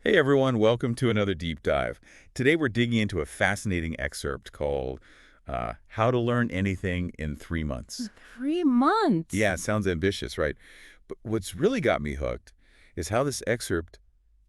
Hey everyone, welcome to another deep dive. Today we're digging into a fascinating excerpt called How to Learn Anything in 3 Months. 3 months. Yeah, it sounds ambitious, right? But what's really got me hooked is how this excerpt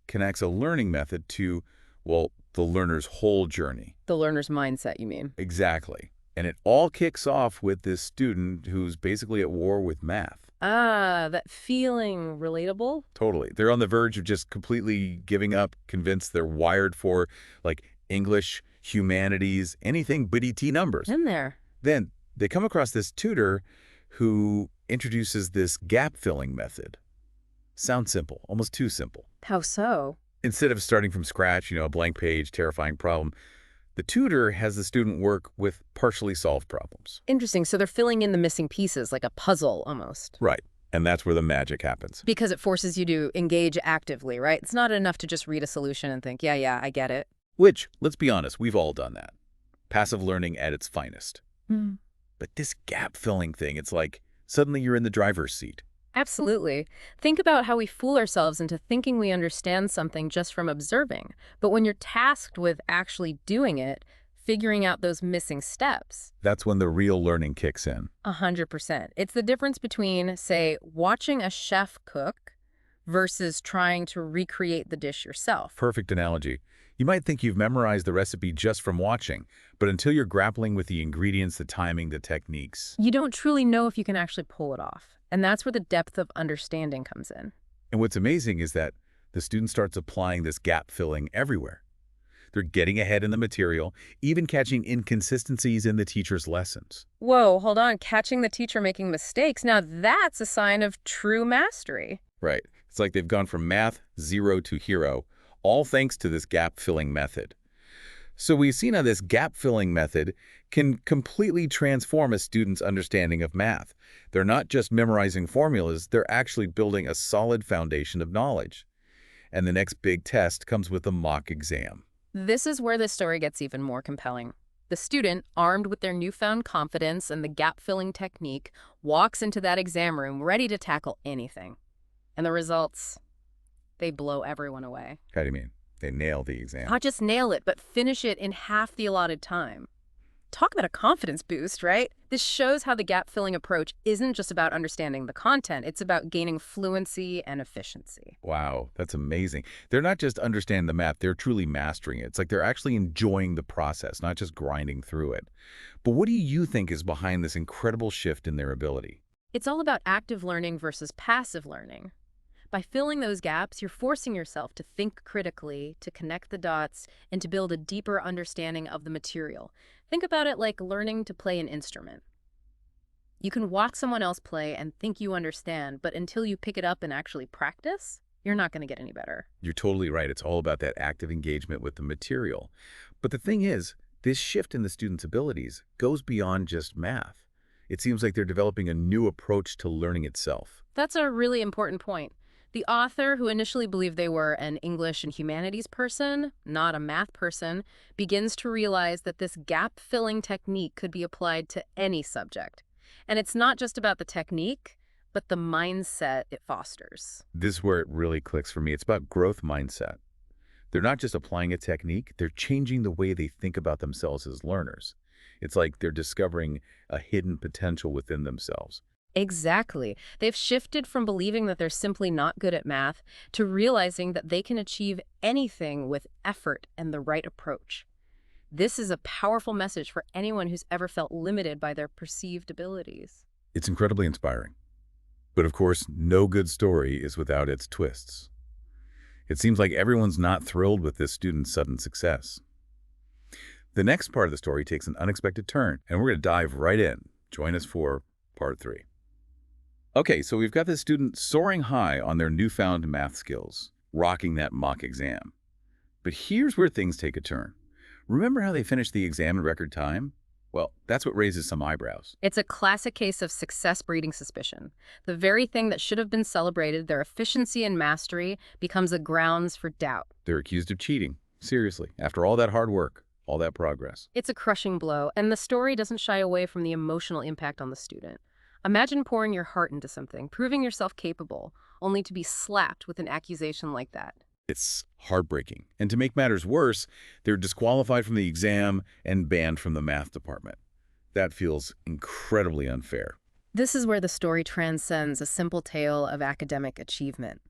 connects a learning method to, well, the learner's whole journey. The learner's mindset, you mean? Exactly. And it all kicks off with this student who's basically at war with math. Ah, that feeling relatable? Totally. They're on the verge of just completely giving up, convinced they're wired for, like, English, humanities, anything but ET numbers. In there. Then they come across this tutor who introduces this gap-filling method. Sounds simple, almost too simple. How so? Instead of starting from scratch, a blank page, terrifying problem, the tutor has the student work with partially solved problems. Interesting. So they're filling in the missing pieces, like a puzzle almost. Right. And that's where the magic happens. Because it forces you to engage actively, right? It's not enough to just read a solution and think, yeah, I get it. Which, let's be honest, we've all done that. Passive learning at its finest. Hmm. But this gap-filling thing, it's like suddenly you're in the driver's seat. Absolutely. Think about how we fool ourselves into thinking we understand something just from observing. But when you're tasked with actually doing it, figuring out those missing steps. That's when the real learning kicks in. 100%. It's the difference between, say, watching a chef cook versus trying to recreate the dish yourself. Perfect analogy. You might think you've memorized the recipe just from watching, but until you're grappling with the ingredients, the timing, the techniques. You don't truly know if you can actually pull it off. And that's where the depth of understanding comes in. And what's amazing is that the student starts applying this gap-filling everywhere. They're getting ahead in the material, even catching inconsistencies in the teacher's lessons. Whoa, hold on. Catching the teacher making mistakes. Now that's a sign of true mastery. Right. It's like they've gone from math 0 to hero, all thanks to this gap-filling method. So we've seen how this gap-filling method can completely transform a student's understanding of math. They're not just memorizing formulas, they're actually building a solid foundation of knowledge. And the next big test comes with a mock exam. This is where this story gets even more compelling. The student, armed with their newfound confidence and the gap-filling technique, walks into that exam room ready to tackle anything. And the results, they blow everyone away. How do you mean? They nail the exam. Not just nail it, but finish it in half the allotted time. Talk about a confidence boost, right? This shows how the gap-filling approach isn't just about understanding the content. It's about gaining fluency and efficiency. Wow, that's amazing. They're not just understanding the math, they're truly mastering it. It's like they're actually enjoying the process, not just grinding through it. But what do you think is behind this incredible shift in their ability? It's all about active learning versus passive learning. By filling those gaps, you're forcing yourself to think critically, to connect the dots, and to build a deeper understanding of the material. Think about it like learning to play an instrument. You can watch someone else play and think you understand, but until you pick it up and actually practice, you're not going to get any better. You're totally right. It's all about that active engagement with the material. But the thing is, this shift in the student's abilities goes beyond just math. It seems like they're developing a new approach to learning itself. That's a really important point. The author, who initially believed they were an English and humanities person, not a math person, begins to realize that this gap-filling technique could be applied to any subject. And it's not just about the technique, but the mindset it fosters. This is where it really clicks for me. It's about growth mindset. They're not just applying a technique, they're changing the way they think about themselves as learners. It's like they're discovering a hidden potential within themselves. Exactly. They've shifted from believing that they're simply not good at math to realizing that they can achieve anything with effort and the right approach. This is a powerful message for anyone who's ever felt limited by their perceived abilities. It's incredibly inspiring. But of course, no good story is without its twists. It seems like everyone's not thrilled with this student's sudden success. The next part of the story takes an unexpected turn, and we're going to dive right in. Join us for part 3. Okay, so we've got this student soaring high on their newfound math skills, rocking that mock exam. But here's where things take a turn. Remember how they finished the exam in record time? Well, that's what raises some eyebrows. It's a classic case of success breeding suspicion. The very thing that should have been celebrated, their efficiency and mastery, becomes the grounds for doubt. They're accused of cheating. Seriously, after all that hard work, all that progress. It's a crushing blow, and the story doesn't shy away from the emotional impact on the student. Imagine pouring your heart into something, proving yourself capable, only to be slapped with an accusation like that. It's heartbreaking. And to make matters worse, they're disqualified from the exam and banned from the math department. That feels incredibly unfair. This is where the story transcends a simple tale of academic achievement.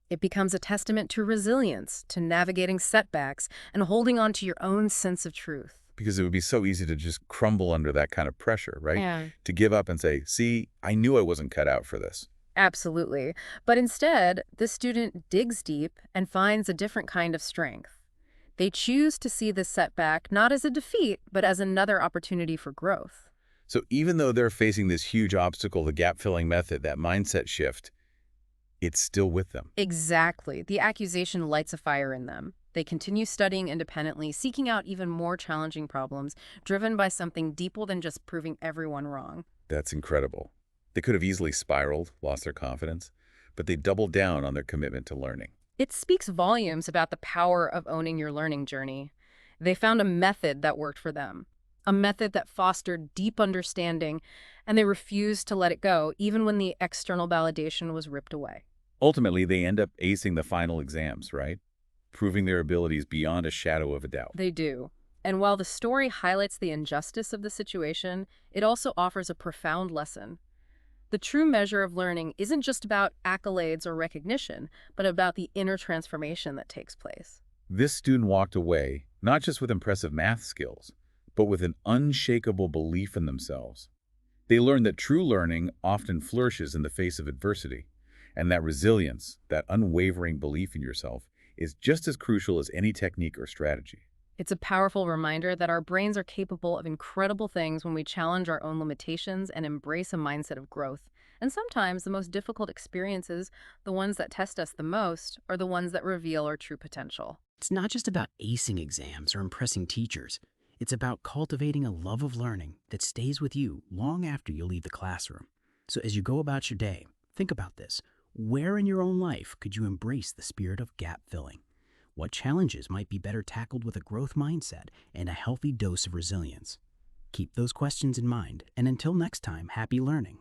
It becomes a testament to resilience, to navigating setbacks, and holding on to your own sense of truth. Because it would be so easy to just crumble under that kind of pressure, right? Yeah. To give up and say, see, I knew I wasn't cut out for this. Absolutely. But instead, the student digs deep and finds a different kind of strength. They choose to see this setback not as a defeat, but as another opportunity for growth. So even though they're facing this huge obstacle, the gap-filling method, that mindset shift, it's still with them. Exactly. The accusation lights a fire in them. They continue studying independently, seeking out even more challenging problems, driven by something deeper than just proving everyone wrong. That's incredible. They could have easily spiraled, lost their confidence, but they doubled down on their commitment to learning. It speaks volumes about the power of owning your learning journey. They found a method that worked for them, a method that fostered deep understanding, and they refused to let it go, even when the external validation was ripped away. Ultimately, they end up acing the final exams, right? Proving their abilities beyond a shadow of a doubt. They do. And while the story highlights the injustice of the situation, it also offers a profound lesson. The true measure of learning isn't just about accolades or recognition, but about the inner transformation that takes place. This student walked away not just with impressive math skills, but with an unshakable belief in themselves. They learned that true learning often flourishes in the face of adversity, and that resilience, that unwavering belief in yourself, is just as crucial as any technique or strategy. It's a powerful reminder that our brains are capable of incredible things when we challenge our own limitations and embrace a mindset of growth. And sometimes the most difficult experiences, the ones that test us the most, are the ones that reveal our true potential. It's not just about acing exams or impressing teachers. It's about cultivating a love of learning that stays with you long after you leave the classroom. So as you go about your day, think about this. Where in your own life could you embrace the spirit of gap filling? What challenges might be better tackled with a growth mindset and a healthy dose of resilience? Keep those questions in mind, and until next time, happy learning.